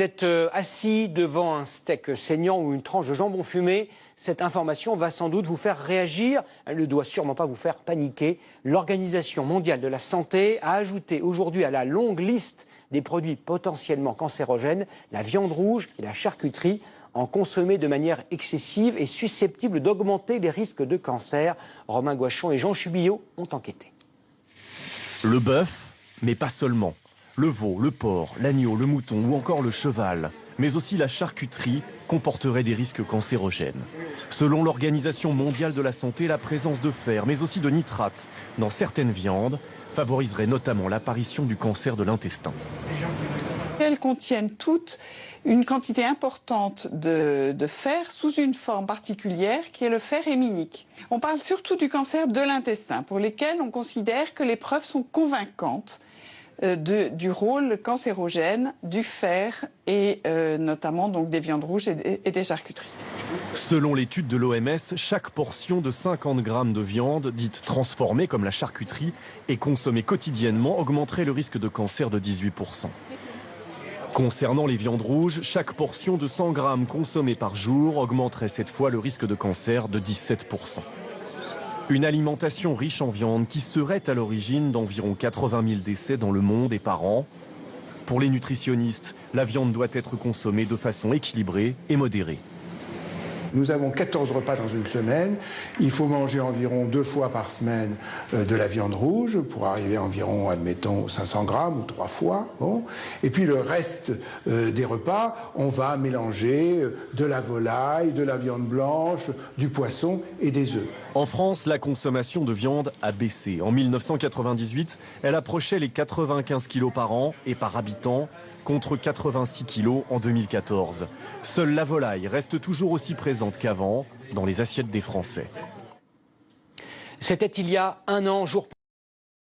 Vous êtes assis devant un steak saignant ou une tranche de jambon fumé. Cette information va sans doute vous faire réagir. Elle ne doit sûrement pas vous faire paniquer. L'Organisation mondiale de la santé a ajouté aujourd'hui à la longue liste des produits potentiellement cancérogènes la viande rouge et la charcuterie. En consommer de manière excessive est susceptible d'augmenter les risques de cancer. Romain Gouachon et Jean Chubillot ont enquêté. Le bœuf, mais pas seulement. Le veau, le porc, l'agneau, le mouton ou encore le cheval, mais aussi la charcuterie comporterait des risques cancérogènes. Selon l'Organisation mondiale de la santé, la présence de fer, mais aussi de nitrates dans certaines viandes favoriserait notamment l'apparition du cancer de l'intestin. Elles contiennent toutes une quantité importante de fer sous une forme particulière qui est le fer héminique. On parle surtout du cancer de l'intestin, pour lesquels on considère que les preuves sont convaincantes du rôle cancérogène du fer et notamment donc des viandes rouges et des charcuteries. Selon l'étude de l'OMS, chaque portion de 50 grammes de viande, dite transformée comme la charcuterie, et consommée quotidiennement augmenterait le risque de cancer de 18%. Concernant les viandes rouges, chaque portion de 100 grammes consommée par jour augmenterait cette fois le risque de cancer de 17%. Une alimentation riche en viande qui serait à l'origine d'environ 80 000 décès dans le monde et par an. Pour les nutritionnistes, la viande doit être consommée de façon équilibrée et modérée. Nous avons 14 repas dans une semaine. Il faut manger environ 2 fois par semaine de la viande rouge pour arriver à environ, admettons, 500 grammes ou 3 fois. Bon. Et puis le reste des repas, on va mélanger de la volaille, de la viande blanche, du poisson et des œufs. En France, la consommation de viande a baissé. En 1998, elle approchait les 95 kilos par an et par habitant, contre 86 kilos en 2014. Seule la volaille reste toujours aussi présente qu'avant dans les assiettes des Français. C'était il y a un an, jour